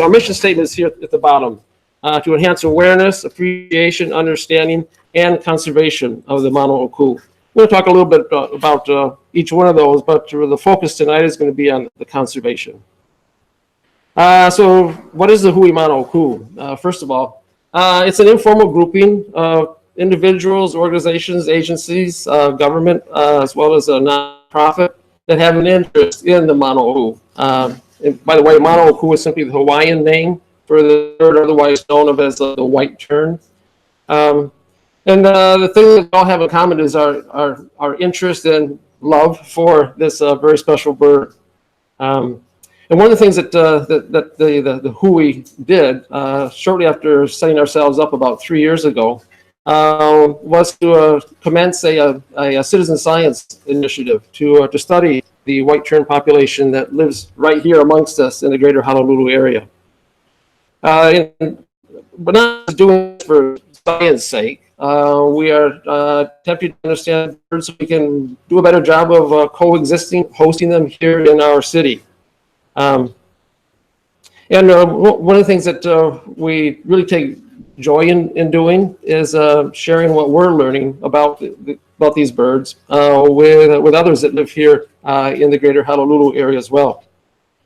our mission statement is here at the bottom, to enhance awareness, appreciation, understanding, and conservation of the manu-o-ku. We're going to talk a little bit about each one of those, but the focus tonight is going to be on the conservation. So what is the Hui manu-o-ku? First of all, it's an informal grouping of individuals, organizations, agencies, government, as well as a nonprofit that have an interest in the manu-o-ku. And by the way, manu-o-ku is simply the Hawaiian name for the bird, otherwise known as the white tern. And the thing that we all have in common is our interest and love for this very special bird. And one of the things that the Hui did shortly after setting ourselves up about 3 years ago was to commence a citizen science initiative to study the white tern population that lives right here amongst us in the greater Honolulu area. We're not doing it for science sake. We are attempting to understand birds so we can do a better job of coexisting, hosting them here in our city. And one of the things that we really take joy in doing is sharing what we're learning about these birds with others that live here in the greater Honolulu area as well.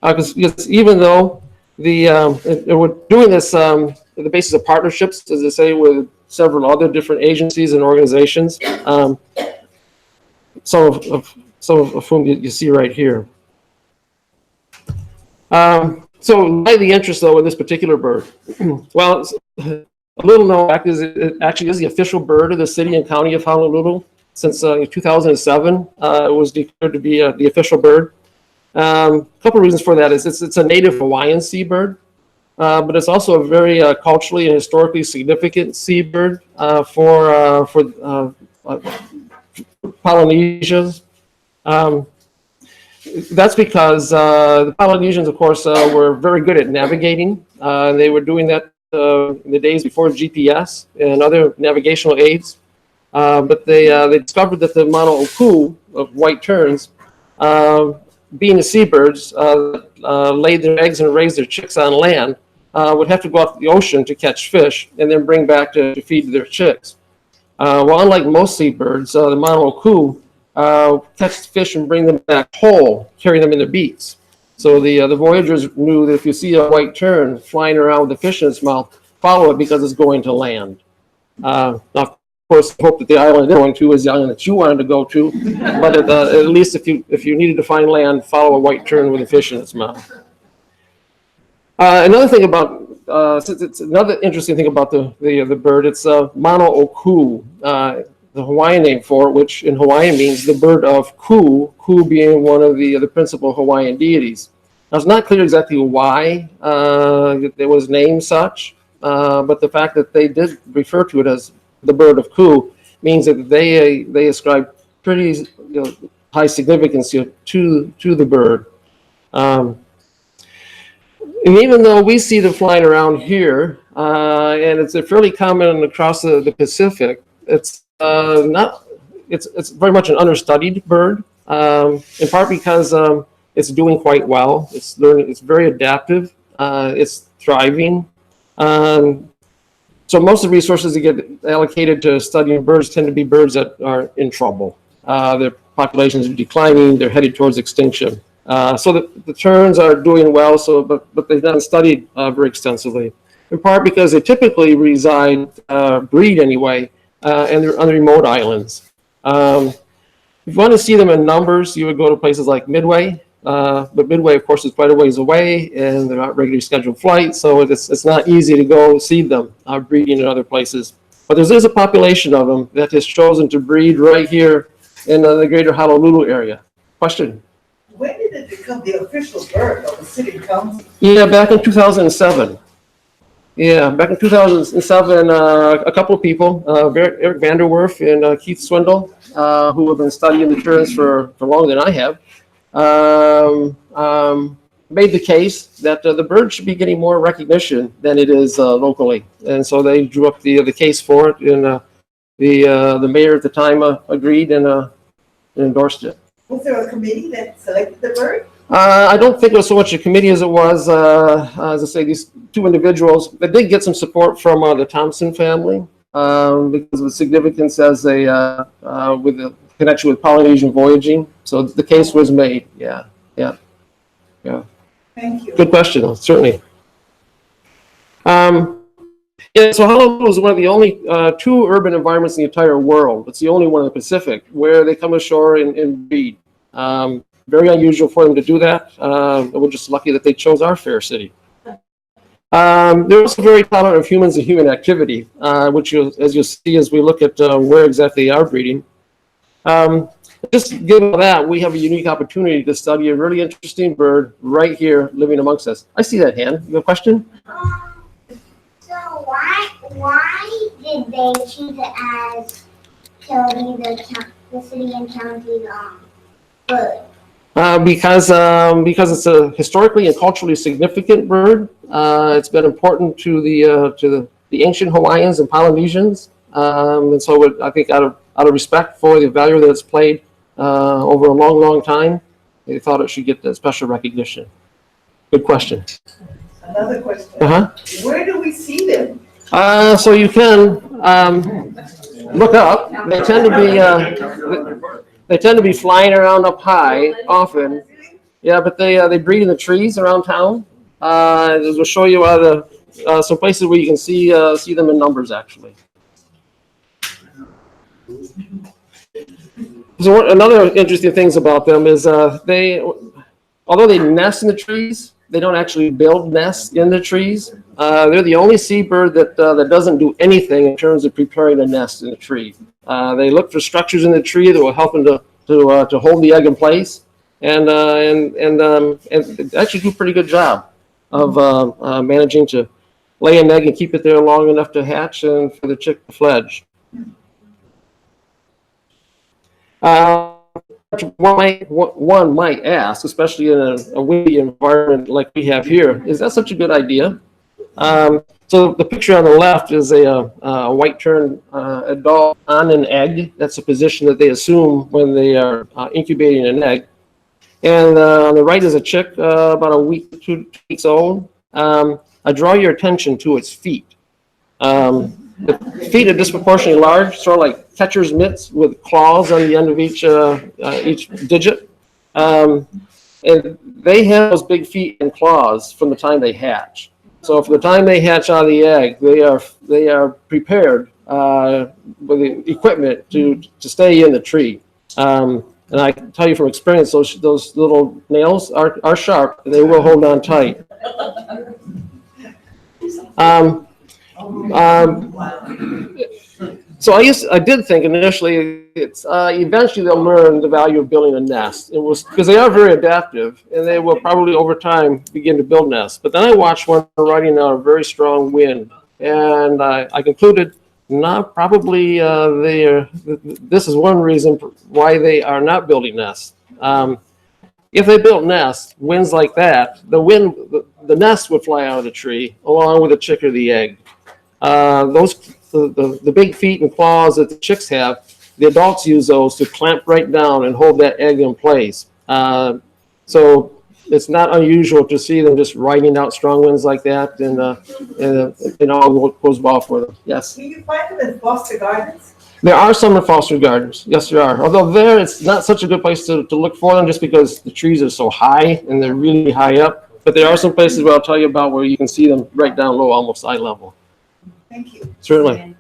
Because even though we're doing this on the basis of partnerships, as I say, with several other different agencies and organizations, some of whom you see right here. So why the interest, though, in this particular bird? Well, a little known fact is it actually is the official bird of the city and county of Honolulu. Since 2007, it was declared to be the official bird. A couple of reasons for that is it's a native Hawaiian seabird, but it's also a very culturally and historically significant seabird for Polynesians. That's because the Polynesians, of course, were very good at navigating. They were doing that in the days before GPS and other navigational aids. But they discovered that the manu-o-ku of white terns, being the seabirds, laid their eggs and raised their chicks on land, would have to go out to the ocean to catch fish and then bring back to feed their chicks. Well, unlike most seabirds, the manu-o-ku catch fish and bring them back whole, carry them in their beaks. So the voyagers knew that if you see a white tern flying around with a fish in its mouth, follow it because it's going to land. Now, of course, I hope that the island they're going to is the island that you wanted to go to, but at least if you needed to find land, follow a white tern with a fish in its mouth. Another thing about it's another interesting thing about the bird. It's manu-o-ku, the Hawaiian name for it, which in Hawaiian means the bird of Ku, Ku being one of the principal Hawaiian deities. Now, it's not clear exactly why it was named such, but the fact that they did refer to it as the bird of Ku means that they ascribe pretty high significance to the bird. And even though we see them flying around here, and it's fairly common across the Pacific, it's very much an understudied bird, in part because it's doing quite well. It's learning. It's very adaptive. It's thriving. So most of the resources that get allocated to studying birds tend to be birds that are in trouble. Their populations are declining. They're headed towards extinction. So the terns are doing well. But they've not studied very extensively. In part because they typically breed anyway. And they're on the remote islands. If you want to see them in numbers, you would go to places like Midway. But Midway, of course, is quite a ways away, and they're not regularly scheduled flights, so it's not easy to go see them breeding in other places. But there is a population of them that has chosen to breed right here in the greater Honolulu area. Question? When did it become the official bird of the city council? Yeah, back in 2007. Yeah, back in 2007, a couple of people, Eric Vanderwerf and Keith Swindle, who have been studying the terns for longer than I have, made the case that the bird should be getting more recognition than it is locally. And so they drew up the case for it, and the mayor at the time agreed and endorsed it. Was there a committee that selected the bird? I don't think it was so much a committee as it was, as I say, these two individuals. They did get some support from the Thompson family because of the significance as with the connection with Polynesian voyaging. So the case was made. Yeah. Thank you. Good question, certainly. Yeah, so Honolulu is one of the only two urban environments in the entire world. It's the only one in the Pacific where they come ashore and breed. Very unusual for them to do that. We're just lucky that they chose our fair city. They're also very tolerant of humans and human activity, which as you'll see as we look at where exactly they are breeding. Just given that, we have a unique opportunity to study a really interesting bird right here living amongst us. I see that hand. You have a question? So why did they choose it as to be the city and county bird? Because it's a historically and culturally significant bird. It's been important to the ancient Hawaiians and Polynesians, and so I think out of respect for the value that it's played over a long time, they thought it should get that special recognition. Good question. Another question. Where do we see them? So you can look up. They tend to be flying around up high often. Yeah, but they breed in the trees around town. We'll show you some places where you can see them in numbers actually. So another interesting things about them is although they nest in the trees, they don't actually build nests in the trees. They're the only seabird that doesn't do anything in terms of preparing a nest in a tree. They look for structures in the tree that will help them to hold the egg in place, and actually do a pretty good job of managing to lay an egg and keep it there long enough to hatch and for the chick to fledge. One might ask, especially in a windy environment like we have here, is that such a good idea? So the picture on the left is a white-turned adult on an egg. That's a position that they assume when they are incubating an egg. And on the right is a chick about a week, 2 weeks old. I draw your attention to its feet. The feet are disproportionately large, sort of like catcher's mitts with claws on the end of each digit. And they have those big feet and claws from the time they hatch. So from the time they hatch out of the egg, they are prepared with the equipment to stay in the tree. And I can tell you from experience, those little nails are sharp, and they will hold on tight. So I did think initially it's eventually they'll learn the value of building a nest. It was because they are very adaptive and they will probably over time begin to build nests. But then I watched one riding out a very strong wind, and I concluded probably this is one reason why they are not building nests. If they built nests, winds like that, the nest would fly out of the tree along with the chick or the egg. The big feet and claws that the chicks have, the adults use those to clamp right down and hold that egg in place. So it's not unusual to see them just riding out strong winds like that, and all goes well for them. Yes. Can you find them in foster gardens? There are some in foster gardens. Yes, there are. Although it's not such a good place to look for them just because the trees are so high and they're really high up. But there are some places where I'll tell you about where you can see them right down low, almost eye level. Thank you. Certainly.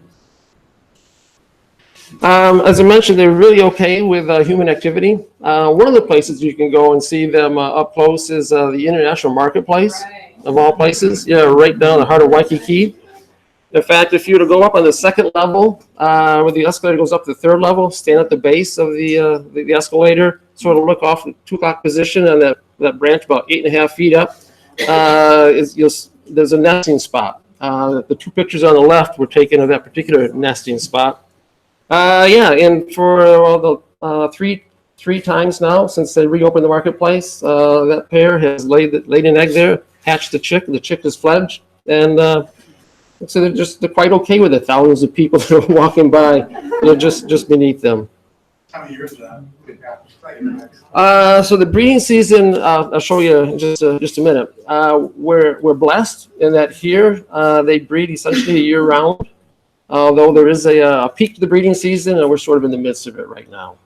As I mentioned, they're really okay with human activity. One of the places you can go and see them up close is the International Marketplace, of all places. Yeah, right down the heart of Waikiki. In fact, if you were to go up on the second level, where the escalator goes up to the third level, stand at the base of the escalator, sort of look off the 2 o'clock position on that branch about 8.5 feet up, there's a nesting spot. The 2 pictures on the left were taken of that particular nesting spot. And for three times now since they reopened the marketplace, that pair has laid an egg there, hatched the chick is fledged, and so they're quite okay with it. Thousands of people that are walking by, just beneath them. How many years is that? So the breeding season, I'll show you in just a minute. We're blessed in that here they breed essentially year round, although there is a peak to the breeding season, and we're sort of in the midst of it right now.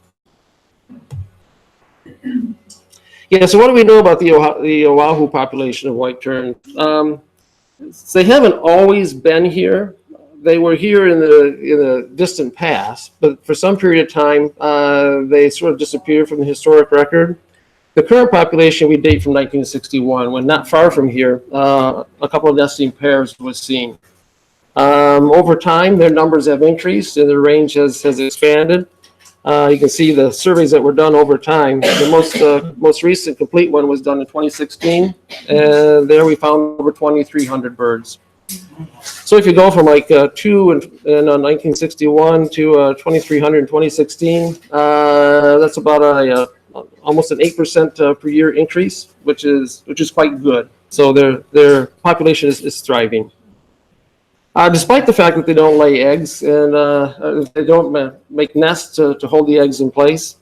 Yeah, so what do we know about the Oahu population of white terns? They haven't always been here. They were here in the distant past, but for some period of time, they sort of disappeared from the historic record. The current population we date from 1961, when not far from here, a couple of nesting pairs was seen. Over time, their numbers have increased and the range has expanded. You can see the surveys that were done over time. The most recent complete one was done in 2016, and there we found over 2,300 birds. So if you go from like 2 in 1961 to 2,300 in 2016, that's about almost an 8% per year increase, which is quite good. So their population is thriving. Despite the fact that they don't lay eggs and they don't make nests to hold the eggs in place,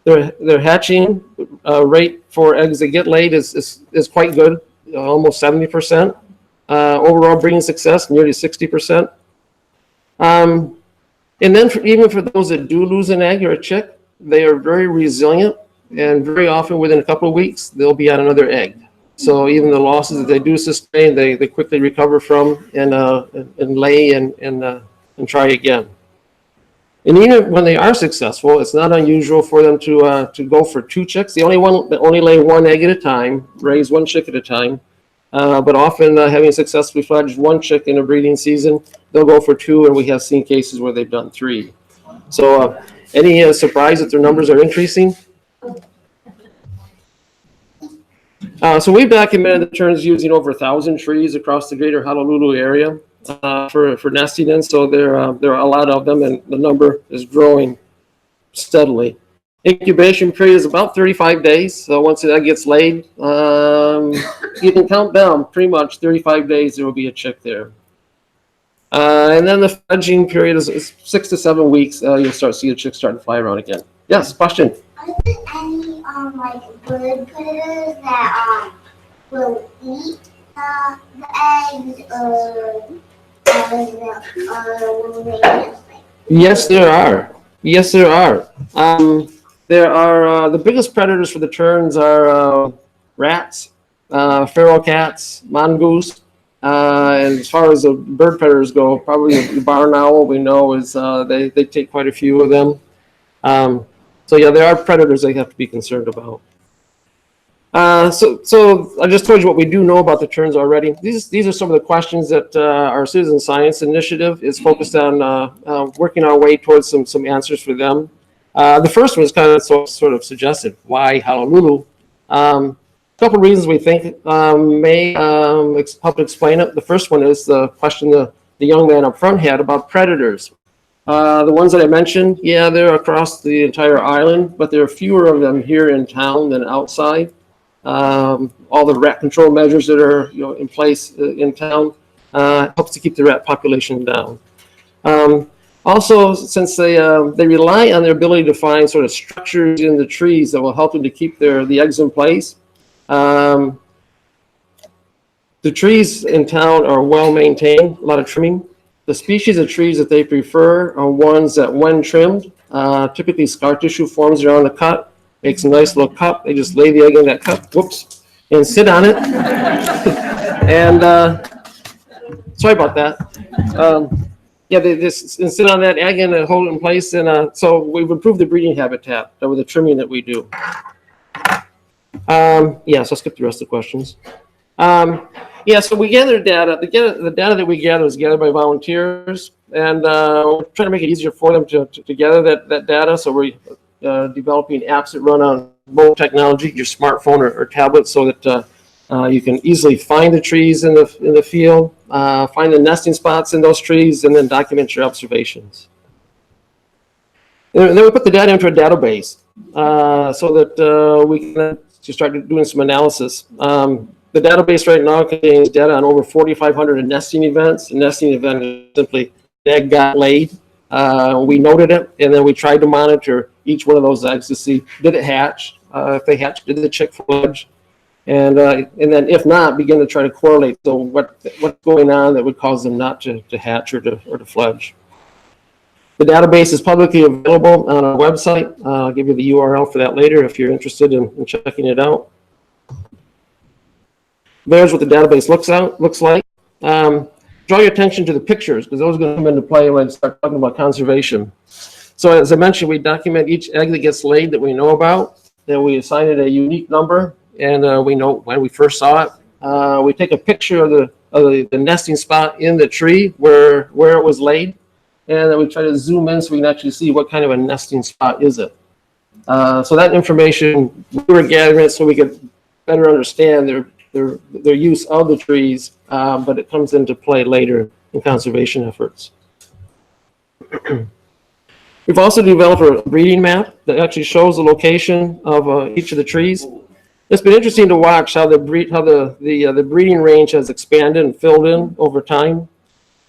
their hatching rate for eggs that get laid is quite good, almost 70%. Overall breeding success, nearly 60%. And then even for those that do lose an egg or a chick, they are very resilient, and very often within a couple of weeks, they'll be on another egg. So even the losses that they do sustain, they quickly recover from and lay and try again. And even when they are successful, it's not unusual for them to go for 2 chicks. They only lay 1 egg at a time, raise 1 chick at a time. But often having successfully fledged 1 chick in a breeding season, they'll go for 2, and we have seen cases where they've done 3. So any surprise that their numbers are increasing? So we documented the terns using over 1,000 trees across the greater Honolulu area for nesting in. So there are a lot of them, and the number is growing steadily. Incubation period is about 35 days. So once the egg gets laid, you can count down pretty much 35 days, there will be a chick there. And then the fledging period is 6 to 7 weeks. You'll start seeing the chicks starting to fly around again. Yes, question? Are there any like bird predators that will eat the eggs or will they just like? Yes, there are. Yes, there are. There are the biggest predators for the terns are rats, feral cats, mongoose, and as far as the bird predators go, probably the barn owl we know is they take quite a few of them. So yeah, there are predators they have to be concerned about. So I just told you what we do know about the terns already. These are some of the questions that our citizen science initiative is focused on working our way towards some answers for them. The first one is kind of sort of suggestive. Why Honolulu? A couple of reasons we think may help to explain it. The first one is the question the young man up front had about predators. The ones that I mentioned, yeah, they're across the entire island, but there are fewer of them here in town than outside. All the rat control measures that are in place in town helps to keep the rat population down. Also, since they rely on their ability to find sort of structures in the trees that will help them to keep the eggs in place, the trees in town are well maintained, a lot of trimming. The species of trees that they prefer are ones that, when trimmed, typically scar tissue forms around the cut, makes a nice little cup. They just lay the egg in that cup, whoops, and sit on it. And sorry about that. Yeah, they just sit on that egg and hold it in place. And so we've improved the breeding habitat with the trimming that we do. Yeah, so I'll skip the rest of the questions. Yeah, so we gather data. The data that we gather is gathered by volunteers, and we're trying to make it easier for them to gather that data. So we're developing apps that run on mobile technology, your smartphone or tablet, so that you can easily find the trees in the field, find the nesting spots in those trees, and then document your observations. And then we put the data into a database so that we can start doing some analysis. The database right now contains data on over 4,500 nesting events. A nesting event is simply the egg got laid. We noted it, and then we tried to monitor each one of those eggs to see, did it hatch? If they hatch, did the chick fledge? And then if not, begin to try to correlate. So what's going on that would cause them not to hatch or to fledge? The database is publicly available on our website. I'll give you the URL for that later if you're interested in checking it out. There's what the database looks like. Draw your attention to the pictures, because those are going to come into play when I start talking about conservation. So as I mentioned, we document each egg that gets laid that we know about. Then we assign it a unique number, and we know when we first saw it. We take a picture of the nesting spot in the tree where it was laid, and then we try to zoom in so we can actually see what kind of a nesting spot is it. So that information, we were gathering it so we could better understand their use of the trees, but it comes into play later in conservation efforts. We've also developed a breeding map that actually shows the location of each of the trees. It's been interesting to watch how the breeding range has expanded and filled in over time.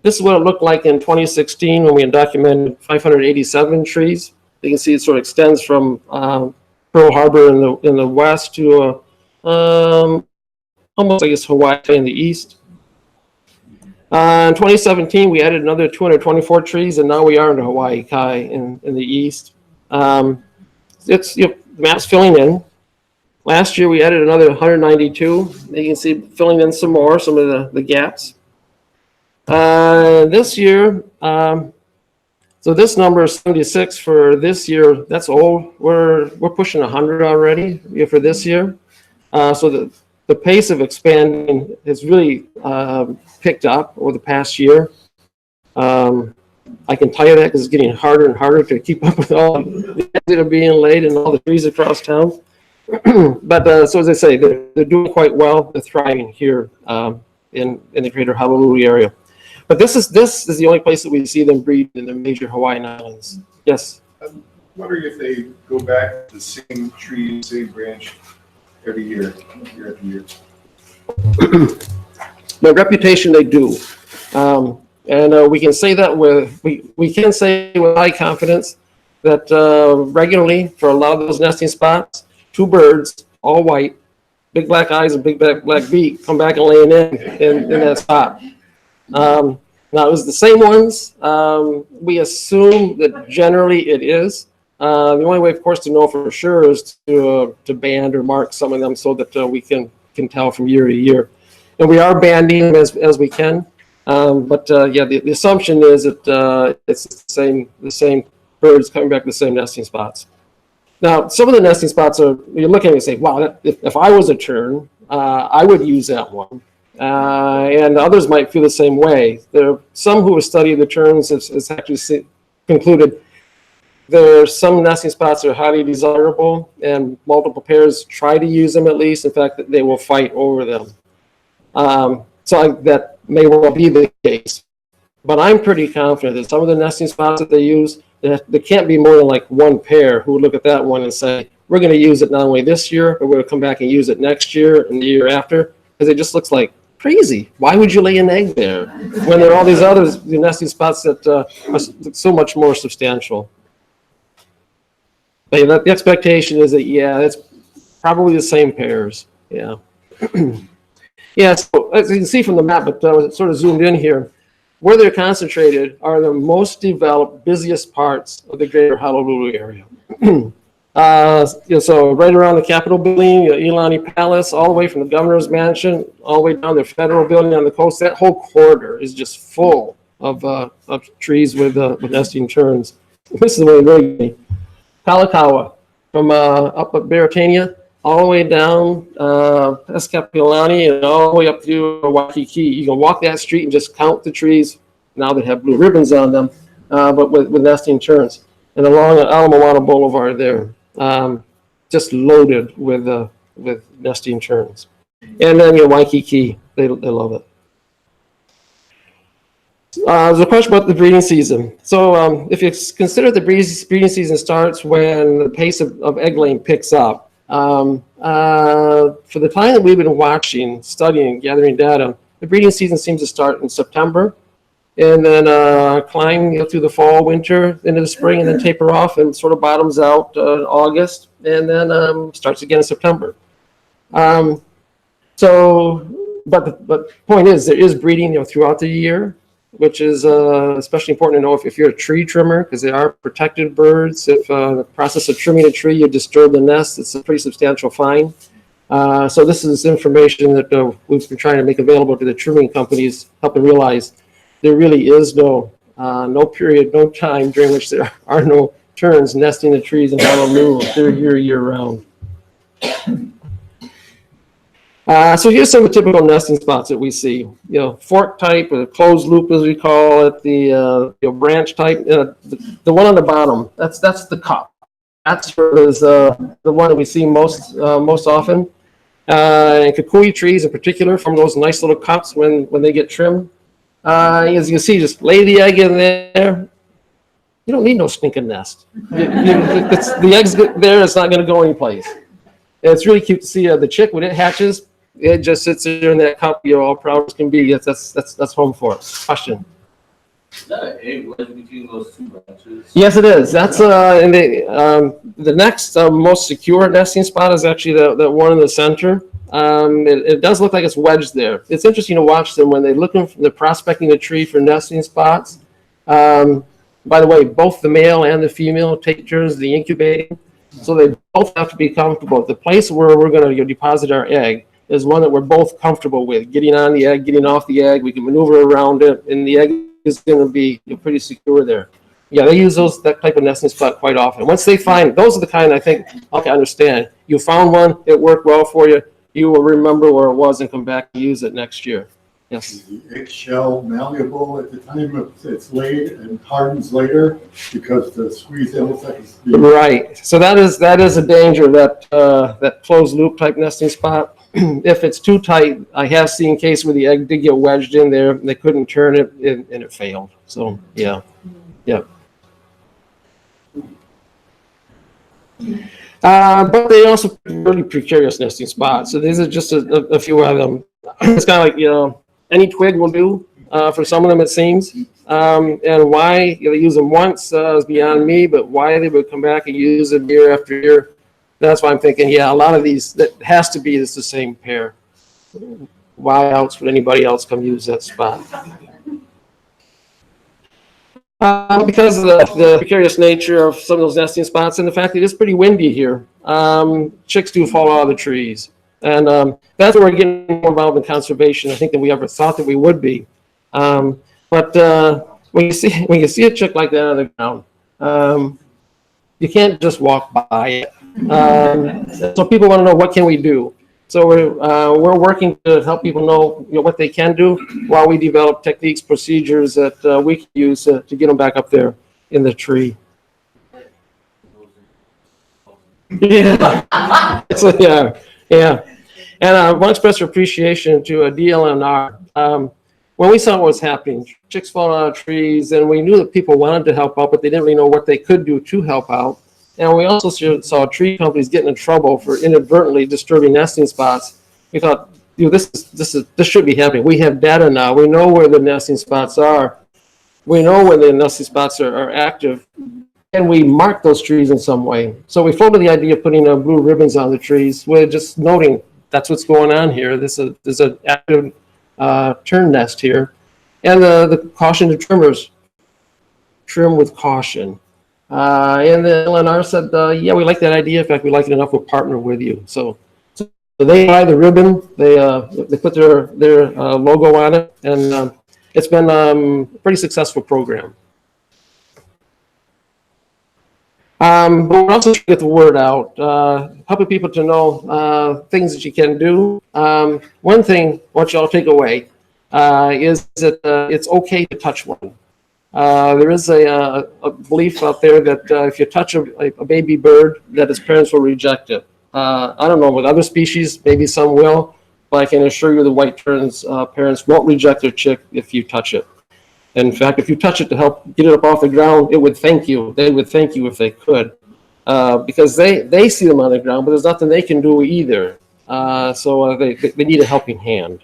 This is what it looked like in 2016 when we had documented 587 trees. You can see it sort of extends from Pearl Harbor in the west to almost, I guess, Hawaii in the east. In 2017, we added another 224 trees, and now we are into Hawaii Kai in the east. The map's filling in. Last year, we added another 192. You can see filling in some of the gaps. This year, so this number is 76 for this year. That's old. We're pushing 100 already for this year. So the pace of expanding has really picked up over the past year. I can tell you that because it's getting harder and harder to keep up with all the eggs that are being laid and all the trees across town. But so as I say, they're doing quite well. They're thriving here in the greater Honolulu area. But this is the only place that we see them breed in the major Hawaiian islands. Yes? I'm wondering if they go back to the same tree, same branch every year after year. By reputation, they do. And we can say that we can say with high confidence that regularly for a lot of those nesting spots, two birds, all white, big black eyes and big black beak, come back and lay in that spot. Now it was the same ones. We assume that generally it is. The only way, of course, to know for sure is to band or mark some of them so that we can tell from year to year. And we are banding them as we can. But the assumption is that it's the same birds coming back to the same nesting spots. Now, some of the nesting spots you're looking at and say, wow, if I was a tern, I would use that one. And others might feel the same way. There are some who have studied the terns has actually concluded there are some nesting spots that are highly desirable, and multiple pairs try to use them at least. In fact, they will fight over them. So that may well be the case. But I'm pretty confident that some of the nesting spots that they use, there can't be more than like one pair who would look at that one and say, we're going to use it not only this year, but we're going to come back and use it next year and the year after, because it just looks like crazy. Why would you lay an egg there when there are all these other nesting spots that are so much more substantial? But the expectation is that, yeah, it's probably the same pairs. Yeah. Yeah, so as you can see from the map, but sort of zoomed in here, where they're concentrated are the most developed, busiest parts of the greater Honolulu area. So right around the Capitol building, Iolani Palace, all the way from the governor's mansion, all the way down to the federal building on the coast, that whole corridor is just full of trees with nesting terns. This is the way really Kalakaua, from up at Beretania, all the way down Escapilani and all the way up to Waikiki. You can walk that street and just count the trees now that have blue ribbons on them, but with nesting terns. And along Ala Moana Boulevard there, just loaded with nesting terns. And then Waikiki, they love it. There's a question about the breeding season. So if you consider the breeding season starts when the pace of egg laying picks up, for the time that we've been watching, studying, gathering data, the breeding season seems to start in September. and then climb through the fall, winter, into the spring, and then taper off and sort of bottoms out in August, and then starts again in September. But the point is, there is breeding throughout the year, which is especially important to know if you're a tree trimmer, because they are protected birds. If in the process of trimming a tree, you disturb the nest, it's a pretty substantial fine. So this is information that we've been trying to make available to the trimming companies, helping realize there really is no period, no time during which there are no terns nesting in trees in Honolulu. They're here year round. So here's some of the typical nesting spots that we see. Fork type, or closed loop as we call it, the branch type. The one on the bottom, that's the cup. That's the one that we see most often. And kukui trees in particular form those nice little cups when they get trimmed. As you can see, just lay the egg in there. You don't need no stinking nest. The egg's there, it's not going to go anyplace. And it's really cute to see the chick when it hatches. It just sits there in that cup. You're all proud as can be. That's home for it. Question. Is that an egg wedge between those two branches? Yes, it is. That's and the next most secure nesting spot is actually the one in the center. It does look like it's wedged there. It's interesting to watch them when they're prospecting the tree for nesting spots. By the way, both the male and the female take turns the incubating, so they both have to be comfortable. The place where we're going to deposit our egg is one that we're both comfortable with. Getting on the egg, getting off the egg, we can maneuver around it, and the egg is going to be pretty secure there. Yeah, they use that type of nesting spot quite often. Once they find, those are the kind I think, okay, I understand. You found one, it worked well for you, you will remember where it was and come back and use it next year. Yes. Is the eggshell malleable at the time it's laid and hardens later because the squeeze looks like it's right. So that is a danger, that closed loop type nesting spot. If it's too tight, I have seen cases where the egg did get wedged in there, and they couldn't turn it, and it failed. So yeah. But they also really precarious nesting spots. So these are just a few of them. It's kind of like any twig will do for some of them, it seems. And why they use them once is beyond me. But why they would come back and use them year after year, that's why I'm thinking. Yeah, a lot of these that has to be the same pair. Why else would anybody else come use that spot? Because of the precarious nature of some of those nesting spots and the fact that it's pretty windy here. Chicks do fall out of the trees. And that's where we're getting more involved in conservation, I think, than we ever thought that we would be. But when you see a chick like that on the ground, you can't just walk by it. So people want to know, what can we do? So we're working to help people know, what they can do while we develop techniques, procedures that we can use to get them back up there in the tree. Yeah. Yeah. And I want to express appreciation to DLNR. When we saw what was happening, chicks falling out of trees, and we knew that people wanted to help out, but they didn't really know what they could do to help out. And we also saw tree companies getting in trouble for inadvertently disturbing nesting spots. We thought, this should be happening. We have data now. We know where the nesting spots are. We know when the nesting spots are active. And we mark those trees in some way. So we floated the idea of putting blue ribbons on the trees. We're just noting that's what's going on here. There's an active tern nest here. And the caution to trimmers, trim with caution. And the LNR said, yeah, we like that idea. In fact, we like it enough, we'll partner with you. So they buy the ribbon, they put their logo on it, and it's been a pretty successful program. But we're also trying to get the word out, helping people to know things that you can do. One thing I want you all to take away is that it's okay to touch one. There is a belief out there that if you touch a baby bird, that its parents will reject it. I don't know, with other species, maybe some will, but I can assure you the white tern's parents won't reject their chick if you touch it. In fact, if you touch it to help get it up off the ground, it would thank you. They would thank you if they could, because they see them on the ground, but there's nothing they can do either. So they need a helping hand.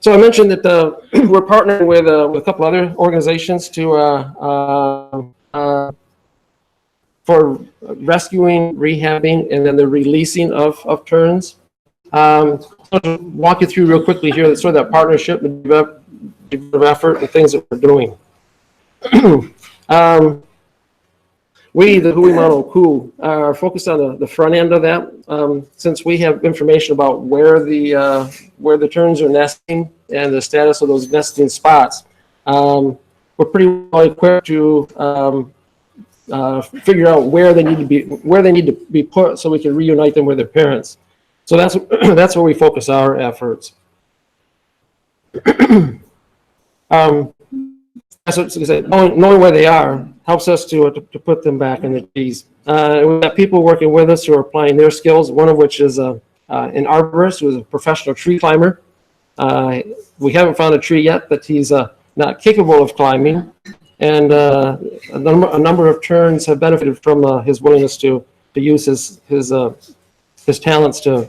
So I mentioned that we're partnering with a couple other organizations to for rescuing, rehabbing, and then the releasing of terns. I'll walk you through real quickly here, sort of that partnership and effort and things that we're doing. We, the Hui manu-o-ku, are focused on the front end of that. Since we have information about where the terns are nesting and the status of those nesting spots, we're pretty well equipped to figure out where they need to be put, so we can reunite them with their parents. So that's where we focus our efforts. So knowing where they are helps us to put them back in the trees. We've got people working with us who are applying their skills, one of which is an arborist who is a professional tree climber. We haven't found a tree yet that he's not capable of climbing, and a number of terns have benefited from his willingness to use his talents to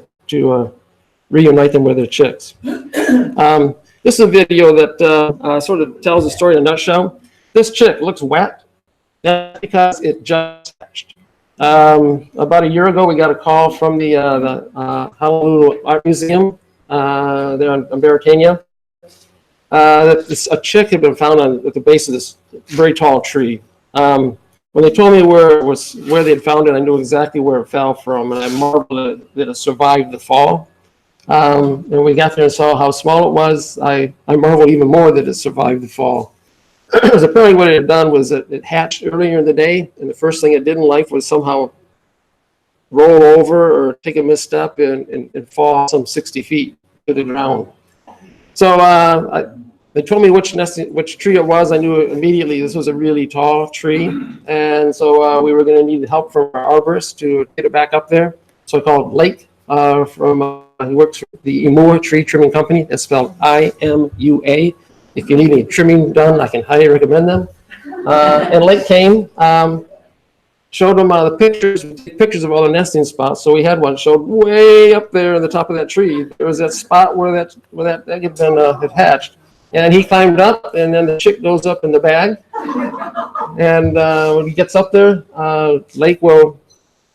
reunite them with their chicks. This is a video that sort of tells the story in a nutshell. This chick looks wet. That's because it just hatched. About a year ago, we got a call from the Honolulu Art Museum there on Barricania. That a chick had been found at the base of this very tall tree. When they told me where they had found it, I knew exactly where it fell from, and I marveled that it survived the fall. And we got there and saw how small it was. I marveled even more that it survived the fall. Because apparently what it had done was it hatched earlier in the day, and the first thing it did in life was somehow roll over or take a misstep and fall some 60 feet to the ground. So they told me which tree it was. I knew immediately this was a really tall tree, and so we were going to need help from our arborist to get it back up there. So I called Lake he works for the Imua Tree Trimming Company. It's spelled IMUA. If you need any trimming done, I can highly recommend them. And Lake came, showed them the pictures of all the nesting spots. So we had one showed way up there on the top of that tree. There was that spot where that egg had been had hatched. And he climbed up, and then the chick goes up in the bag. And when he gets up there, Lake will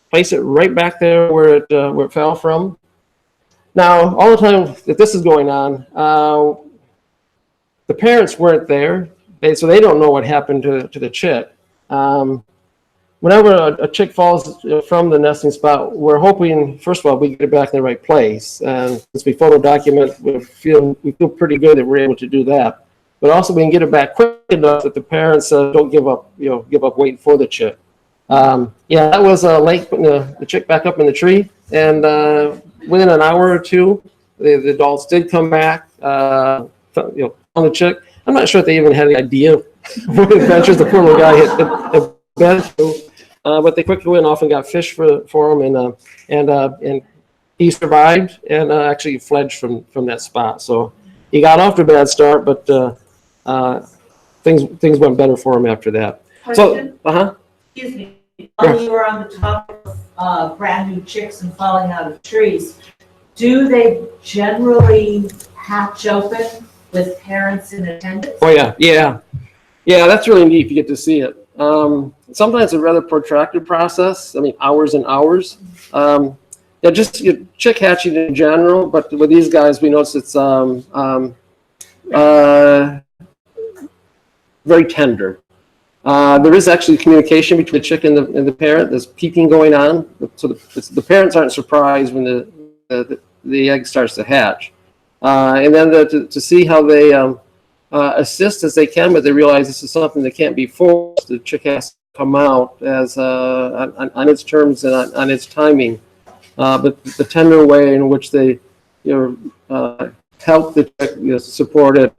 place it right back there where it fell from. Now, all the time that this is going on, the parents weren't there, so they don't know what happened to the chick. Whenever a chick falls from the nesting spot, we're hoping, first of all, we get it back in the right place. And since we photo document, we feel pretty good that we're able to do that. But also, we can get it back quick enough that the parents don't give up waiting for the chick. That was Lake putting the chick back up in the tree, and within an hour or two, the adults did come back, on the chick. I'm not sure if they even had any idea what adventures the poor little guy had been through, but they quickly went off and got fish for him, and he survived and actually fledged from that spot. So he got off to a bad start, but things went better for him after that. Question? So, Excuse me, while you were on the topic of brand new chicks and falling out of trees, do they generally hatch open with parents in attendance? Oh yeah. That's really neat if you get to see it. Sometimes it's a rather protracted process. I mean, hours and hours. Just chick hatching in general, but with these guys, we notice it's very tender. There is actually communication between the chick and the parent. There's peeping going on, so the parents aren't surprised when the egg starts to hatch. And then to see how they assist as they can, but they realize this is something that can't be forced. The chick has to come out as on its terms and on its timing. But the tender way in which they help the chick support it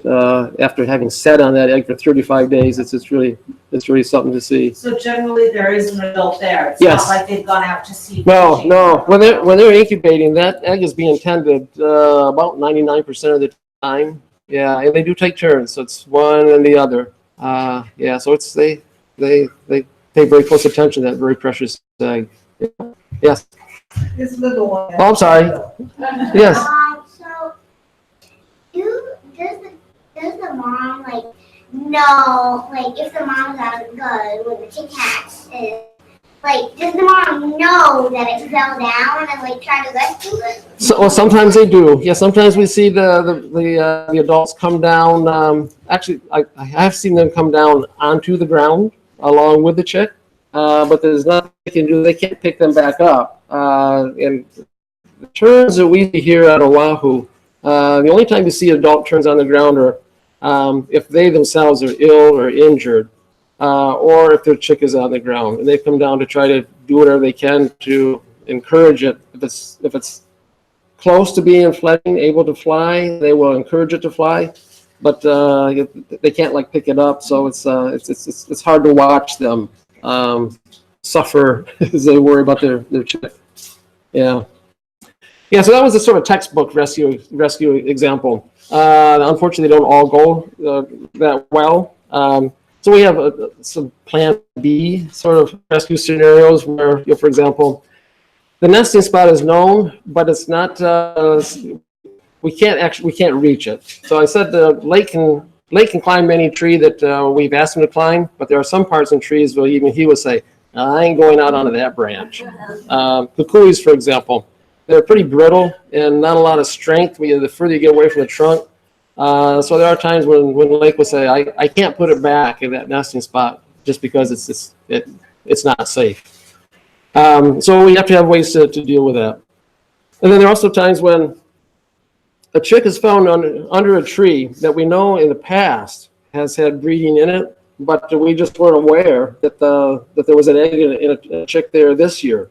after having sat on that egg for 35 days, it's really something to see. So generally there is an adult there. It's Yes. not like they've gone out to see. No. When they're incubating, that egg is being tended about 99% of the time. Yeah, and they do take turns, so it's one and the other. So it's they pay very close attention to that very precious egg. Yes. This little one. Oh, I'm sorry. Yes. So, do mom like know, like if the mom's out good when the chick hatch, like does the mom know that it fell down and like try to rescue it? So, well, sometimes they do. Yeah, sometimes we see the adults come down. Actually, I have seen them come down onto the ground along with the chick, but there's nothing they can do. They can't pick them back up. And the terns that we see here at Oahu, the only time you see adult terns on the ground are if they themselves are ill or injured, or if their chick is on the ground, and they come down to try to do whatever they can to encourage it. If it's close to being fledgling, able to fly, they will encourage it to fly, but they can't like pick it up. So it's hard to watch them suffer as they worry about their chick. Yeah. Yeah, so that was a sort of textbook rescue example. Unfortunately, they don't all go that well. So we have some plan B sort of rescue scenarios where, for example, the nesting spot is known, but it's not. We can't reach it. So I said the lake can climb any tree that we've asked him to climb, but there are some parts in trees where even he would say, "I ain't going out onto that branch." The kuis, for example, they're pretty brittle and not a lot of strength. The further you get away from the trunk. So there are times when the lake will say, I can't put it back in that nesting spot just because it's not safe. So we have to have ways to deal with that. And then there are also times when a chick is found under a tree that we know in the past has had breeding in it, but we just weren't aware that there was an egg in a chick there this year.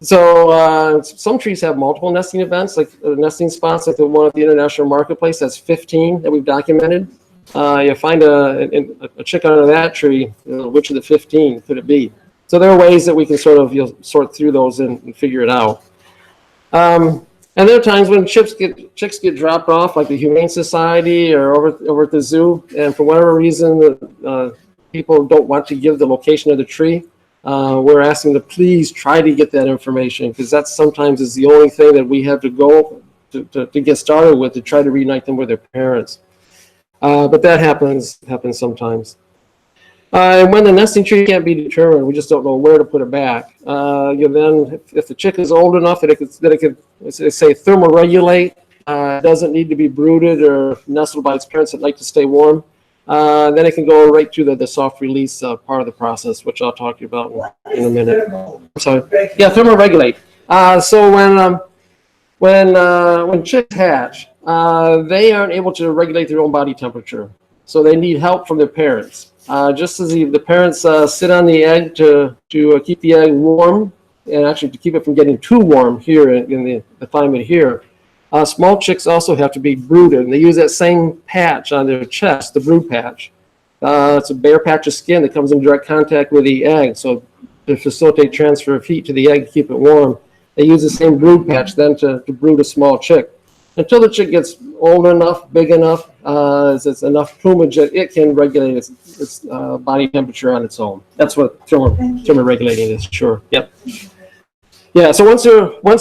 So some trees have multiple nesting events, like nesting spots, like the one at the International Marketplace. That's 15 that we've documented. You find a chick under that tree, which of the 15 could it be? So there are ways that we can sort of sort through those and figure it out. And there are times when chicks get dropped off, like the Humane Society or over at the zoo, and for whatever reason, people don't want to give the location of the tree. We're asking to please try to get that information, because that sometimes is the only thing that we have to go to get started with to try to reunite them with their parents. But that happens sometimes. And when the nesting tree can't be determined, we just don't know where to put it back. Then, if the chick is old enough that it could say thermoregulate, doesn't need to be brooded or nestled by its parents that like to stay warm. Then it can go right to the soft release part of the process, which I'll talk to you about in a minute. Sorry. Yeah, thermoregulate. So when chicks hatch, they aren't able to regulate their own body temperature. So they need help from their parents. Just as the parents sit on the egg to keep the egg warm, and actually to keep it from getting too warm here in the climate here. Small chicks also have to be brooded, and they use that same patch on their chest, the brood patch. It's a bare patch of skin that comes in direct contact with the egg. So to facilitate transfer of heat to the egg to keep it warm, they use the same brood patch then to brood a small chick. Until the chick gets old enough, big enough, it's enough plumage that it can regulate its body temperature on its own. That's what thermoregulating is, sure. Yep. Yeah, so once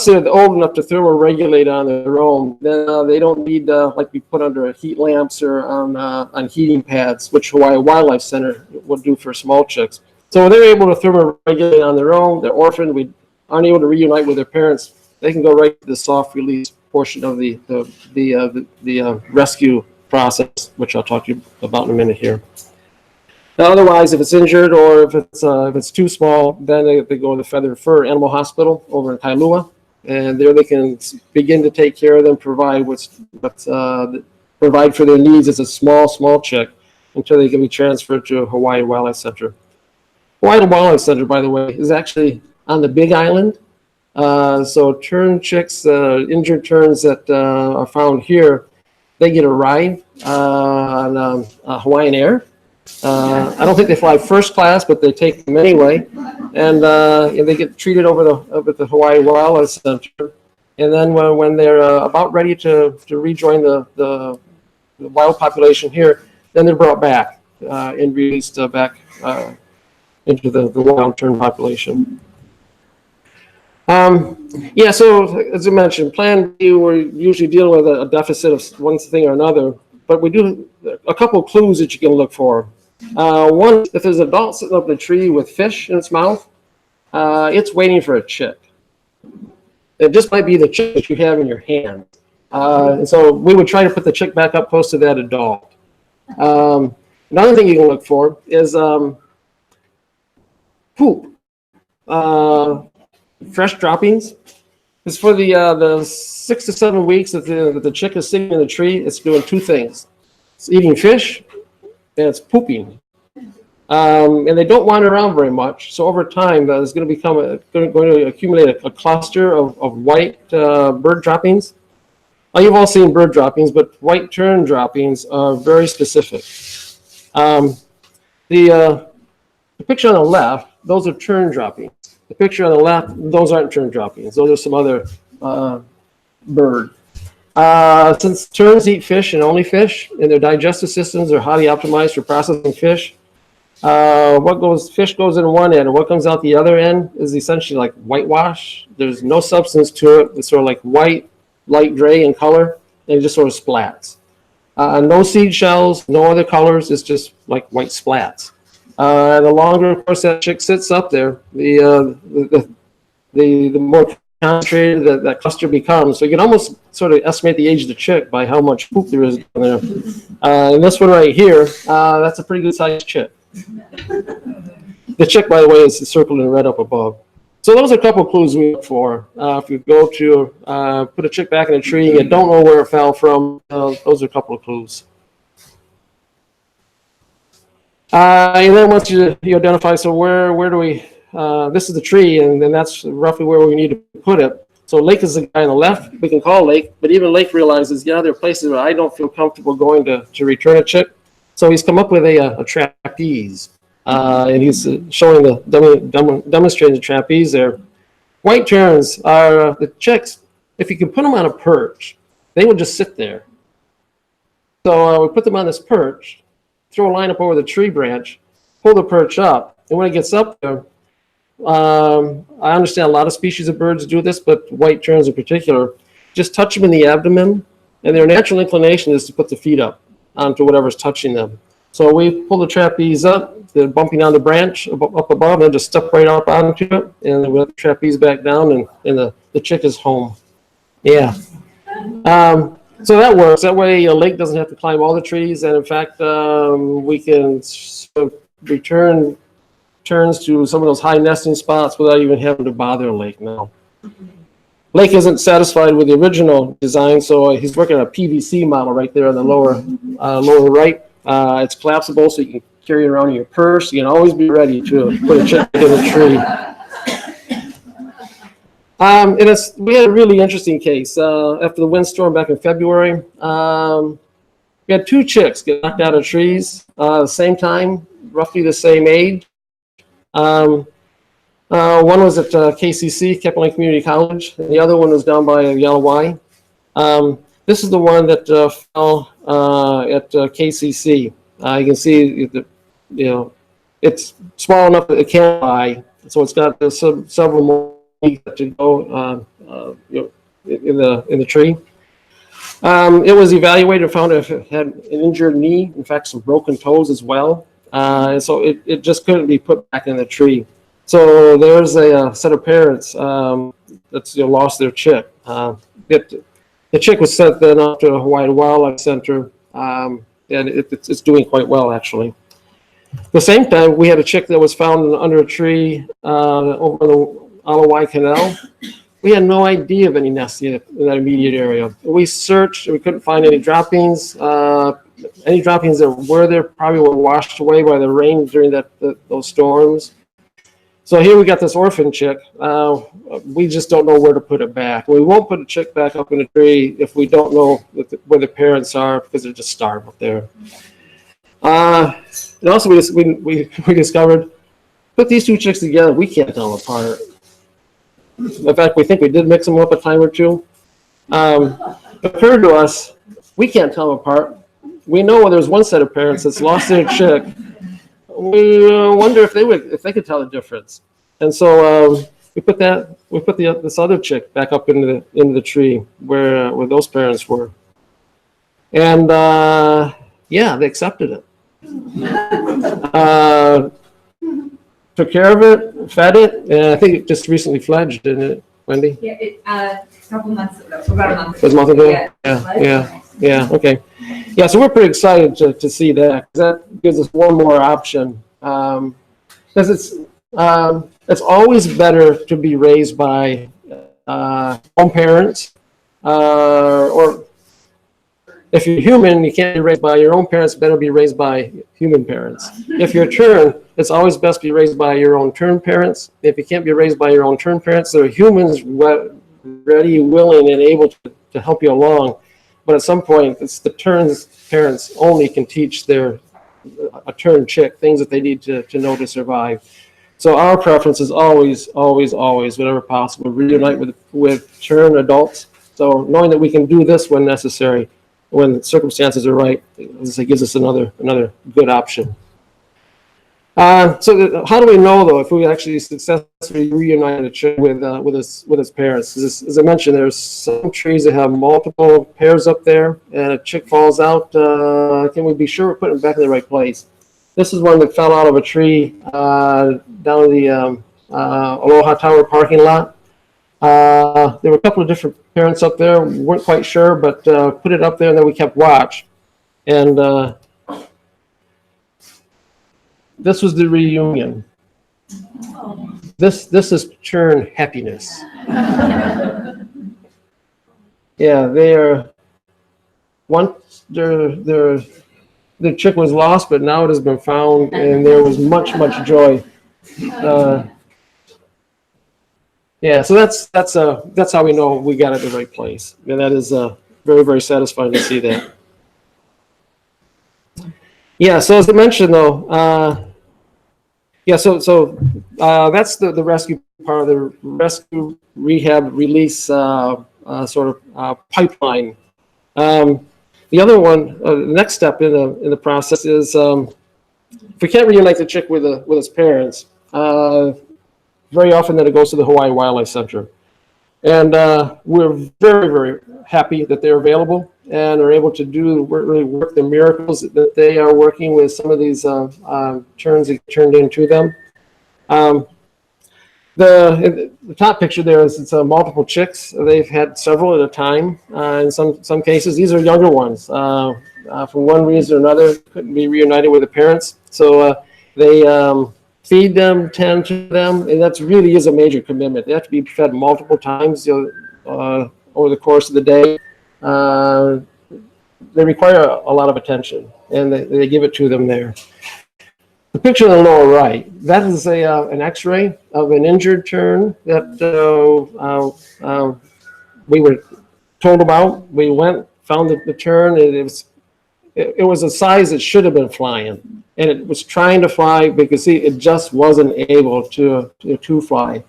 they're old enough to thermoregulate on their own, then they don't need like be put under heat lamps or on heating pads, which Hawaii Wildlife Center would do for small chicks. So when they're able to thermoregulate on their own, they're orphaned, we aren't able to reunite with their parents, they can go right to the soft release portion of the rescue process, which I'll talk to you about in a minute here. Now, otherwise, if it's injured or if it's too small, then they go to the Feather Fur Animal Hospital over in Kailua, and there they can begin to take care of them, provide for their needs as a small chick until they can be transferred to Hawaii Wildlife Center. Hawaii Wildlife Center, by the way, is actually on the Big Island. So tern chicks, injured terns that are found here, they get a ride on Hawaiian Air. I don't think they fly first class, but they take them anyway, and they get treated over at the Hawaii Wildlife Center. And then when they're about ready to rejoin the wild population here, then they're brought back and released back into the wild tern population. So as I mentioned, Plan B, we're usually dealing with a deficit of one thing or another. but we do a couple of clues that you can look for. One, if there's an adult sitting up in a tree with fish in its mouth, it's waiting for a chick. It just might be the chick that you have in your hand. And so we would try to put the chick back up close to that adult. Another thing you can look for is poop, fresh droppings. Because for the 6 to 7 weeks that the chick is sitting in the tree, it's doing two things. It's eating fish and it's pooping. And they don't wander around very much. So over time, there's going to accumulate a cluster of white bird droppings. You've all seen bird droppings, but white tern droppings are very specific. The picture on the left, those are tern droppings. The picture on the left, those aren't tern droppings. Those are some other bird. Since terns eat fish and only fish, and their digestive systems are highly optimized for processing fish, fish goes in one end, and what comes out the other end is essentially like whitewash. There's no substance to it. It's sort of like white, light gray in color, and it just sort of splats. No seed shells, no other colors. It's just like white splats. The longer, of course, that chick sits up there, the more concentrated that cluster becomes. So you can almost sort of estimate the age of the chick by how much poop there is in there. And this one right here, that's a pretty good sized chick. The chick, by the way, is circled in red up above. So those are a couple of clues we look for. If you go to put a chick back in a tree and you don't know where it fell from, those are a couple of clues. And then once you identify, so where do we, this is the tree, and then that's roughly where we need to put it. So Lake is the guy on the left, we can call Lake, but even Lake realizes, there are places where I don't feel comfortable going to return a chick. So he's come up with a trapeze, and he's showing demonstrating the trapeze there. White terns are the chicks, if you can put them on a perch, they will just sit there. So we put them on this perch, throw a line up over the tree branch, pull the perch up, and when it gets up there, I understand a lot of species of birds do this, but white terns in particular, just touch them in the abdomen, and their natural inclination is to put the feet up onto whatever's touching them. So we pull the trapeze up, they're bumping on the branch up above, and just step right up onto it, and then we'll trapeze back down, and the chick is home. Yeah. So that works. That way, a lake doesn't have to climb all the trees, and in fact, we can sort of return terns to some of those high nesting spots without even having to bother a lake now. Lake isn't satisfied with the original design, so he's working on a PVC model right there on the lower right. It's collapsible, so you can carry it around in your purse. You can always be ready to put a chick in a tree. And we had a really interesting case. After the windstorm back in February, we had two chicks get knocked out of trees the same time, roughly the same age. One was at KCC, Kepling Community College, and the other one was down by Yalawai. This is the one that fell at KCC. You can see, it's small enough that it can't fly, so it's got several more to go in the tree. It was evaluated and found it had an injured knee, in fact, some broken toes as well. And so it just couldn't be put back in the tree. So there's a set of parents that's lost their chick. The chick was sent then off to Hawaii Wildlife Center, and it's doing quite well, actually. At the same time, we had a chick that was found under a tree over the Alawai Canal. We had no idea of any nesting in that immediate area. We searched, we couldn't find any droppings. Any droppings that were there probably were washed away by the rain during those storms. So here we got this orphan chick. We just don't know where to put it back. We won't put a chick back up in a tree if we don't know where the parents are, because they're just starved up there. And also we discovered, put these two chicks together, we can't tell them apart. In fact, we think we did mix them up a time or two. It occurred to us, we can't tell them apart. We know there's one set of parents that's lost their chick. We wonder if they could tell the difference. And so we put this other chick back up into the tree where those parents were. And yeah, they accepted it. Took care of it, fed it, and I think it just recently fledged, didn't it, Wendy? Yeah, a couple months ago, about a month It was a ago. month ago? Yeah. Yeah, okay. Yeah, so we're pretty excited to see that. 'Cause that gives us one more option. Because it's always better to be raised by home parents, or if you're human, you can't be raised by your own parents, better be raised by human parents. If you're tern, it's always best to be raised by your own tern parents. If you can't be raised by your own tern parents, there are humans ready, willing, and able to help you along. But at some point, it's the tern's parents only can teach a tern chick things that they need to know to survive. So our preference is always, whenever possible, reunite with tern adults. So knowing that we can do this when necessary, when the circumstances are right, it gives us another good option. So how do we know, though, if we actually successfully reunited a chick with its parents? As I mentioned, there's some trees that have multiple pairs up there, and a chick falls out. Can we be sure we're putting it back in the right place? This is one that fell out of a tree down the Aloha Tower parking lot. There were a couple of different parents up there. We weren't quite sure, but put it up there, and then we kept watch. And this was the reunion. This is tern happiness. Yeah, they are. Once the chick was lost, but now it has been found, and there was much joy. Yeah, so that's how we know we got it the right place, and that is very satisfying to see that. Yeah, so as I mentioned, though, that's the rescue part of the rescue, rehab, release sort of pipeline. The other one, the next step in the process is if we can't reunite the chick with its parents, very often then it goes to the Hawaii Wildlife Center. And we're very happy that they're available and are able to really work the miracles that they are working with some of these terns that turned into them. The top picture there is it's multiple chicks. They've had several at a time. In some cases, these are younger ones. For one reason or another, couldn't be reunited with the parents. So they feed them, tend to them, and that really is a major commitment. They have to be fed multiple times over the course of the day. They require a lot of attention, and they give it to them there. The picture on the lower right, that is an X-ray of an injured tern that we were told about. We went, found the tern, and it was a size that should have been flying, and it was trying to fly, but you can see it just wasn't able to fly.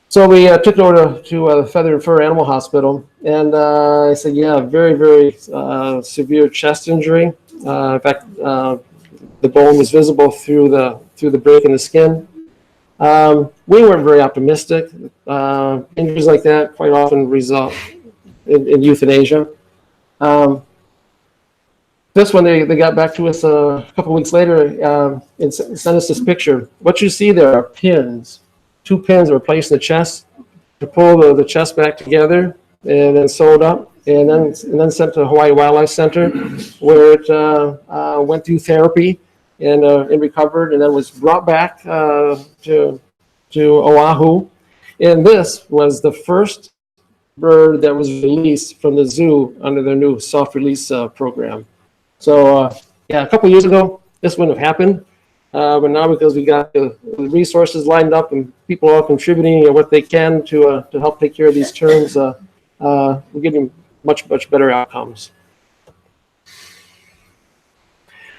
So we took it over to Feather and Fur Animal Hospital, and I said, yeah, very severe chest injury. In fact, the bone was visible through the break in the skin. We weren't very optimistic. Injuries like that quite often result in euthanasia. This one, they got back to us a couple weeks later and sent us this picture. What you see there are pins. 2 pins were placed in the chest to pull the chest back together, and then sewed up, and then sent to Hawaii Wildlife Center, where it went through therapy and recovered, and then was brought back to Oahu. And this was the first bird that was released from the zoo under their new soft release program. So yeah, a couple years ago, this wouldn't have happened. But now, because we got the resources lined up and people are contributing what they can to help take care of these terns, we're getting much better outcomes.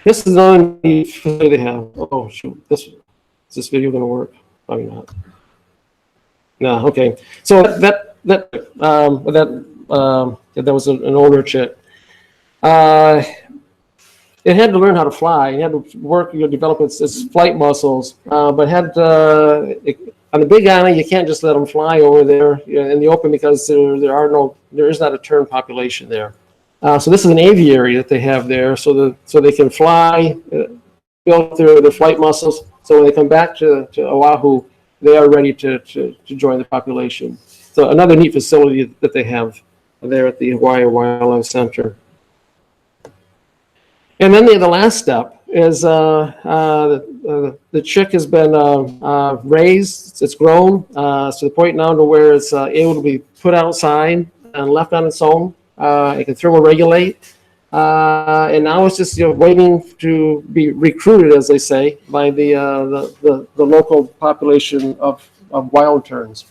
This is another neat facility they have. Oh shoot, is this video going to work? Probably not. No, okay. So that was an older chick. It had to learn how to fly. It had to work, develop its flight muscles. But on the Big Island, you can't just let them fly over there in the open, because there is not a tern population there. So this is an aviary that they have there, so they can fly, build their flight muscles. So when they come back to Oahu, they are ready to join the population. So another neat facility that they have there at the Hawaii Wildlife Center. And then the last step is the chick has been raised, it's grown to the point now to where it's able to be put outside and left on its own. It can thermoregulate. And now it's just waiting to be recruited, as they say, by the local population of wild terns.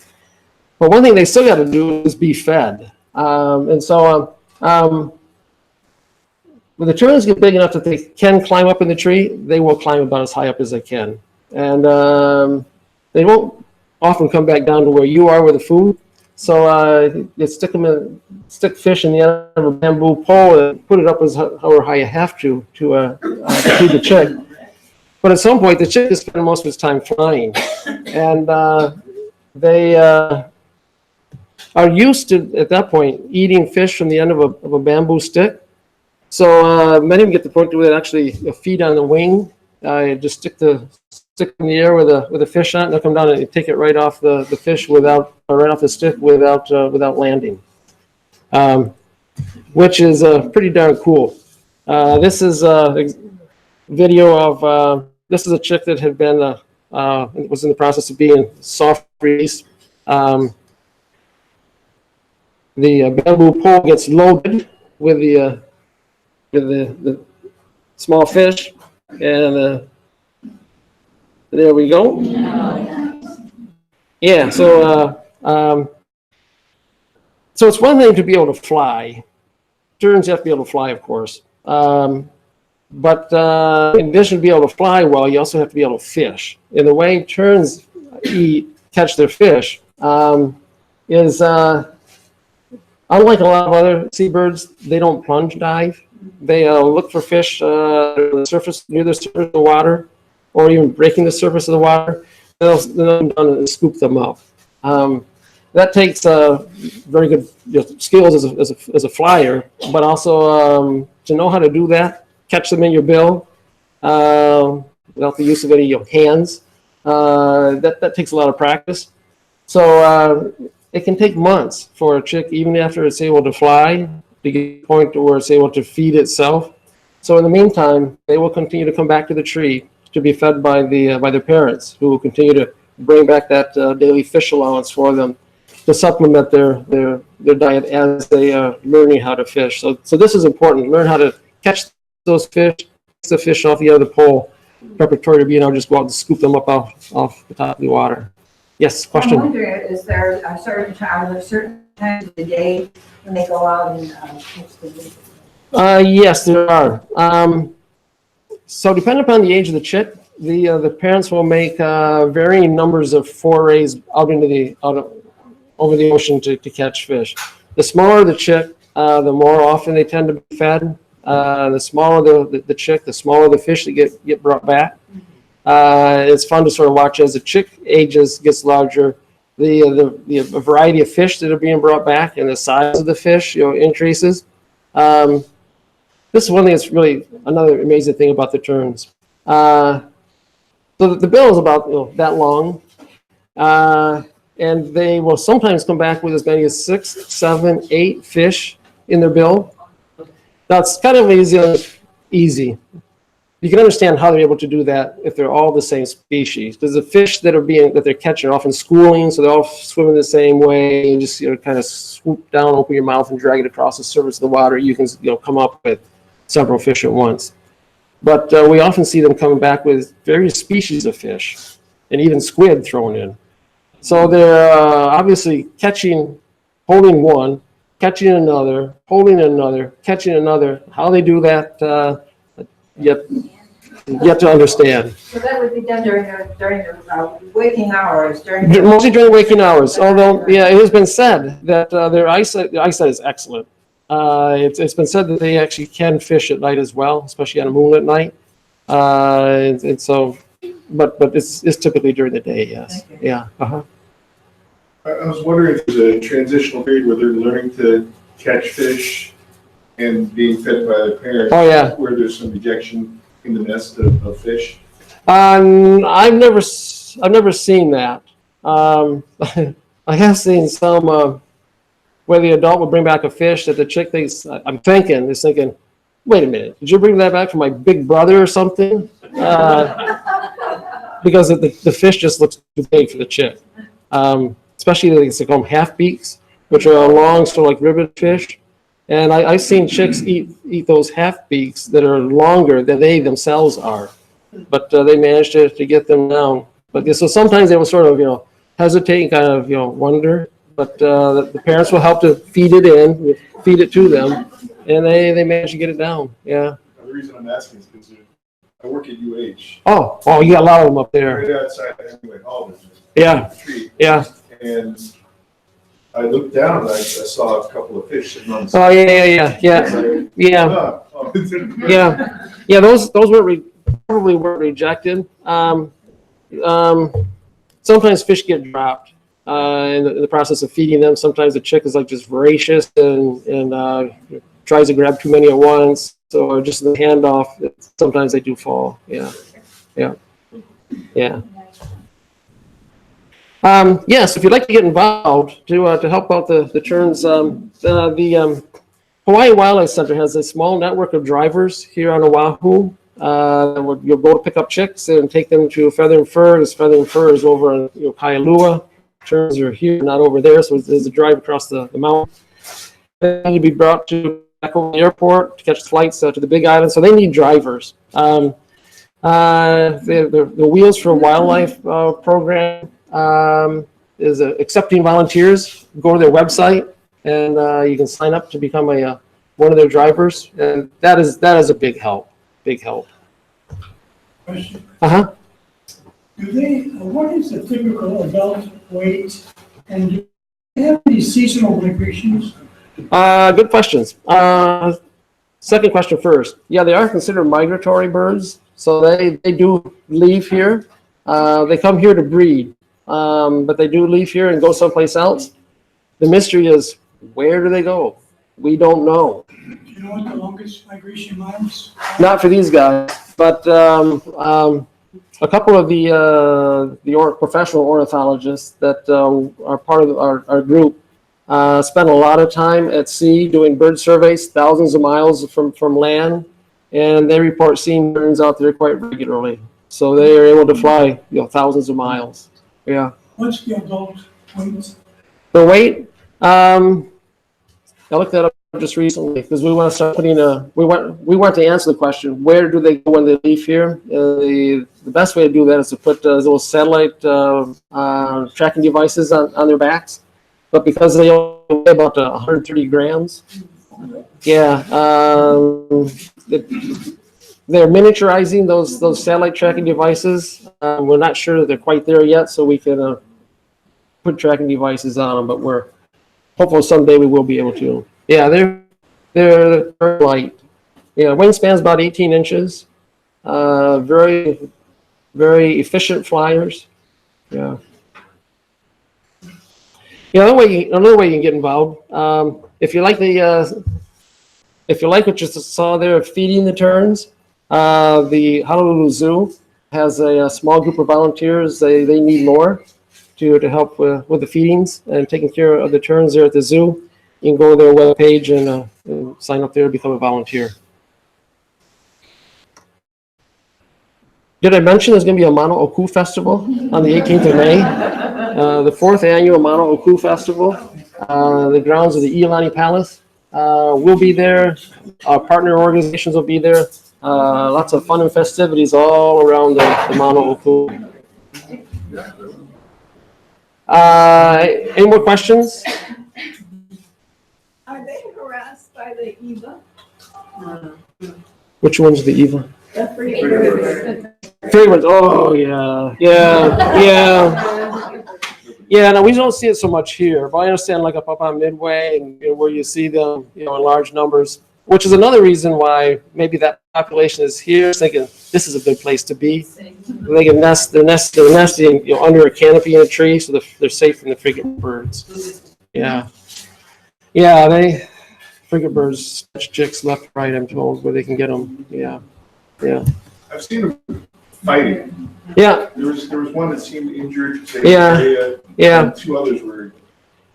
But one thing they still got to do is be fed. And so when the terns get big enough that they can climb up in the tree, they will climb about as high up as they can. And they won't often come back down to where you are with the food. So you stick fish in the end of a bamboo pole and put it up as however high you have to feed the chick. But at some point, the chick is spending most of its time flying. And they are used to, at that point, eating fish from the end of a bamboo stick. So many of them get to the point where they actually feed on the wing. Just stick in the air with a fish on it, and they'll come down and take it right off the fish right off the stick without landing, which is pretty darn cool. This is a video of this is a chick that had been was in the process of being soft released. The bamboo pole gets loaded with the small fish, and there we go. Yeah, so so it's one thing to be able to fly. Terns have to be able to fly, of course. But in addition to be able to fly well, you also have to be able to fish. And the way terns catch their fish is unlike a lot of other seabirds, they don't plunge dive. They look for fish near the surface of the water, or even breaking the surface of the water. They'll come down and scoop them up. That takes very good skills as a flyer, but also to know how to do that, catch them in your bill without the use of any hands. That takes a lot of practice. So it can take months for a chick, even after it's able to fly, to get to the point to where it's able to feed itself. So in the meantime, they will continue to come back to the tree to be fed by their parents, who will continue to bring back that daily fish allowance for them to supplement their diet as they are learning how to fish. So this is important. Learn how to catch those fish, the fish off the end of the pole, preparatory to being able to just go out and scoop them up off the top of the water. Yes, question? I'm wondering, is there a certain times of the day when they go out and catch the fish? Yes, there are. So depending upon the age of the chick, the parents will make varying numbers of forays out over the ocean to catch fish. The smaller the chick, the more often they tend to be fed. The smaller the chick, the smaller the fish that get brought back. It's fun to sort of watch as the chick ages, gets larger, the variety of fish that are being brought back and the size of the fish increases. This is one thing that's really another amazing thing about the terns. So the bill is about that long, and they will sometimes come back with as many as 6, 7, 8 fish in their bill. That's kind of easy. You can understand how they're able to do that if they're all the same species. Because the fish that they're catching are often schooling, so they're all swimming the same way. And just kind of swoop down, open your mouth, and drag it across the surface of the water. You can come up with several fish at once. But we often see them coming back with various species of fish, and even squid thrown in. So they're obviously holding one, catching another, holding another, catching another. How they do that, yet to understand. So that would be done during their waking hours. Mostly during waking hours. Although, yeah, it has been said that their eyesight is excellent. It's been said that they actually can fish at night as well, especially on a moonlit night. And so, but it's typically during the day. Yes. Yeah. Uh-huh. I was wondering if there's a transitional period where they're learning to catch fish and being fed by the parent. Oh, yeah. Where there's some rejection in the nest of fish. I've never seen that. I have seen some where the adult will bring back a fish that the chick thinks, I'm thinking, is thinking, wait a minute, did you bring that back from my big brother or something? Because the fish just looks too big for the chick. Especially they call them half beaks, which are long, sort of like ribbon fish. And I've seen chicks eat those half beaks that are longer than they themselves are. But they managed to get them down. But so sometimes they will sort of, hesitate and kind of, wonder. But the parents will help to feed it to them, and they manage to get it down. Yeah. The reason I'm asking is because I work at UH. Oh, you got a lot of them up there. Right outside Hemingway Hall, there's Yeah. a tree. Yeah. And I looked down and I saw a couple of fish sitting on the Oh, side. yeah. Yeah. Yeah. Those probably weren't rejected. Sometimes fish get dropped in the process of feeding them. Sometimes the chick is like just voracious and tries to grab too many at once. So just in the handoff, sometimes they do fall. Yeah. Yes, if you'd like to get involved to help out the terns, the Hawaii Wildlife Center has a small network of drivers here on Oahu. You'll go to pick up chicks and take them to Feather and Fur. This Feather and Fur is over on Kailua. Terns are here, not over there. So there's a drive across the mountain. They need to be brought back over the airport to catch flights to the Big Island. So they need drivers. The Wheels for Wildlife program is accepting volunteers. Go to their website and you can sign up to become one of their drivers, and that is a big help. Question. What is the typical adult weight, and do they have any seasonal migrations? Good questions. Second question first. Yeah, they are considered migratory birds, so they do leave here. They come here to breed, but they do leave here and go someplace else. The mystery is, where do they go? We don't know. Do you know what the longest migration miles? Not for these guys, but a couple of the professional ornithologists that are part of our group spend a lot of time at sea doing bird surveys, thousands of miles from land, and they report seeing birds out there quite regularly. So they are able to fly, thousands of miles. Yeah. What's the adult weight? The weight, I looked that up just recently because we want to start putting we want to answer the question, where do they go when they leave here? The best way to do that is to put little satellite tracking devices on their backs. But because they only weigh about 130 grams, yeah, they're miniaturizing those satellite tracking devices. We're not sure that they're quite there yet, so we can put tracking devices on them, but we're hopeful someday we will be able to. Yeah, they're light. Yeah, wingspan's about 18 inches. Very, very efficient flyers. Yeah. Yeah, another way you can get involved. If you like what you saw there of feeding the terns, the Honolulu Zoo has a small group of volunteers. They need more to help with the feedings and taking care of the terns there at the zoo. You can go to their webpage and sign up there to become a volunteer. Did I mention there's going to be a manu-o-ku festival on the 18th of May? The 4th annual manu-o-ku festival. The grounds of the Iolani Palace. We'll be there. Our partner organizations will be there. Lots of fun and festivities all around the manu-o-ku. Any more questions? Are they harassed by the Eva? Which one's the Eva? The free birds. Fragrance. Oh yeah. No, we don't see it so much here, but I understand like up on Midway and where you see them, in large numbers, which is another reason why maybe that population is here, thinking this is a good place to be. They can nest. They're nesting, under a canopy in a tree, so they're safe from the frequent birds. Yeah. frigate birds catch chicks left, right, I'm told, where they can get them. Yeah, yeah, I've seen them fighting. yeah, There was one that seemed injured, say, Yeah. area, yeah, and two others were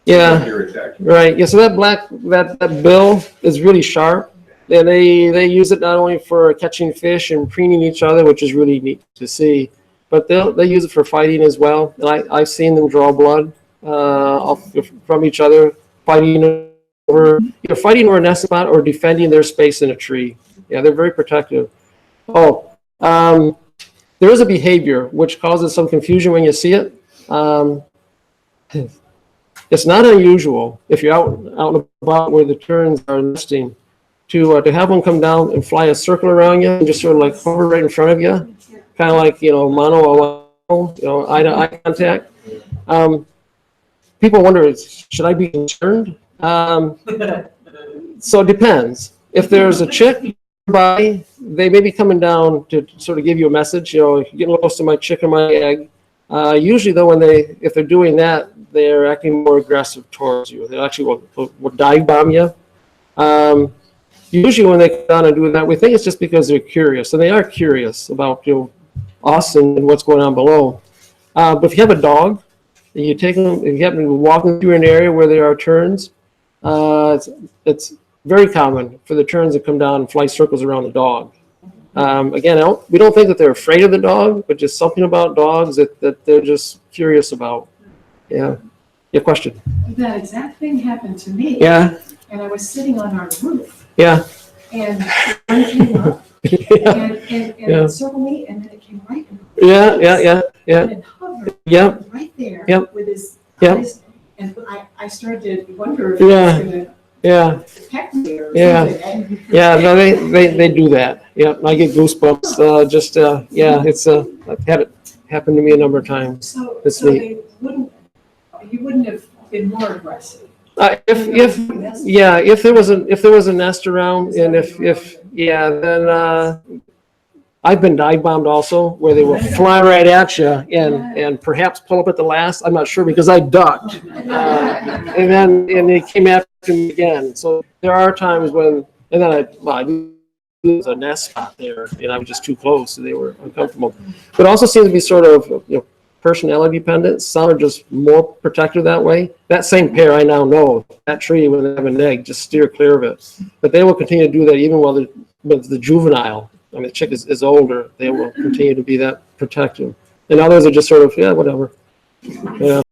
yeah. under attack. Right. Yeah. So that bill is really sharp, and they use it not only for catching fish and preening each other, which is really neat to see, but they use it for fighting as well. And I've seen them draw blood from each other, fighting over a nest spot or defending their space in a tree. Yeah, they're very protective. Oh, there is a behavior which causes some confusion when you see it. It's not unusual if you're out and about where the terns are nesting to have one come down and fly a circle around you and just sort of like hover right in front of you, kind of like manu-o-ku, eye-to-eye contact. People wonder, should I be concerned? So it depends. If there's a chick nearby, they may be coming down to sort of give you a message. You're getting close to my chick or my egg. Usually, though, if they're doing that, they're acting more aggressive towards you. They actually will dive bomb you. Usually, when they come down and do that, we think it's just because they're curious, and they are curious about us and what's going on below. But if you have a dog, and you take them, if you happen to be walking through an area where there are terns, it's very common for the terns to come down and fly circles around the dog. Again, we don't think that they're afraid of the dog, but just something about dogs that they're just curious about. Yeah. Your question. That exact thing happened to me. Yeah. And I was sitting on our roof. Yeah. And one came up Yeah. and Yeah. it circled me, and then it came right in. Yeah. Yeah. And it hovered Yep. right there Yep. with his Yep. eyes. And I started to wonder if Yeah. it was going to Yeah. peck me or Yeah. something. Yeah. No, they do that. Yeah. I get goosebumps. Yeah. It's I've had it happen to me a number of times. So It's you wouldn't have been more aggressive. If there was a nest around, and then I've been dive bombed also, where they will fly right at you and perhaps pull up at the last. I'm not sure because I ducked, and they came after me again. So there are times when, and then there was a nest spot there, and I was just too close, so they were uncomfortable. But it also seems to be sort of personality dependent. Some are just more protective that way. That same pair, I now know that tree, when they have an egg, just steer clear of it. But they will continue to do that even while the juvenile. I mean, the chick is older. They will continue to be that protective. And others are just sort of, yeah, whatever. Yeah.